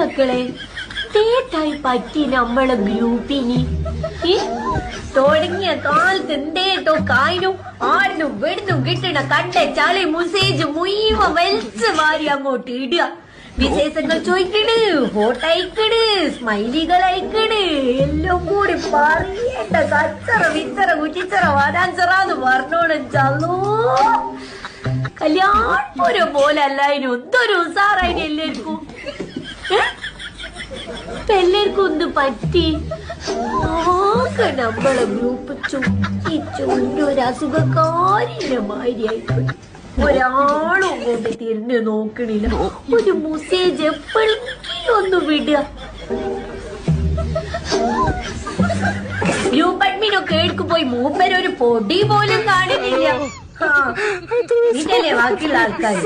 അക്കളെ തേട്ടായി പറ്റി നമ്മളെ ഗ്രൂപ്പിന് തുടങ്ങിയ കാലത്ത് എന്തേട്ടോ കായനും ആടിനും വെടുന്നും കിട്ടണ കണ്ട ചളി മുസേജ് മുഴുവൻ വലിച്ച് വാരി അങ്ങോട്ട് ഇടുക. വിശേഷങ്ങൾ ചോദിക്കണ്, ഫോട്ടോ അയക്കണ്, സ്മൈലികൾ അയക്കണ്, എല്ലാം കൂടി പറയേണ്ട കച്ചറ വിച്ചറ കുറ്റിച്ചറ വരാൻചറാന്ന് പറഞ്ഞോളും. ചല്ലോ കല്യാണപുരം പോലെ അല്ലായിരുന്നു, എന്തൊരു ഉസാറായിട്ട് എല്ലാവർക്കും. എല്ലാവർക്കും ഒന്ന് പറ്റി ആകെ നമ്മളെ ഗ്രൂപ്പ് ചുറ്റൊരു അസുഖക്കാരിന്റെ മാതിരിയായിപ്പോയി. ഒരാളും കൊണ്ട് തിരിഞ്ഞു നോക്കണില്ല. ഒരു മെസ്സേജ് എപ്പോഴെങ്കിലും ഒന്ന് വിടുക. ഗ്രൂപ്പ് അഡ്മിനൊക്കെ എടുക്കു പോയി മൂപ്പരൊരു പൊടി പോലും കാണുന്നില്ല. ഇതല്ലേ ബാക്കിയുള്ള ആൾക്കാർ.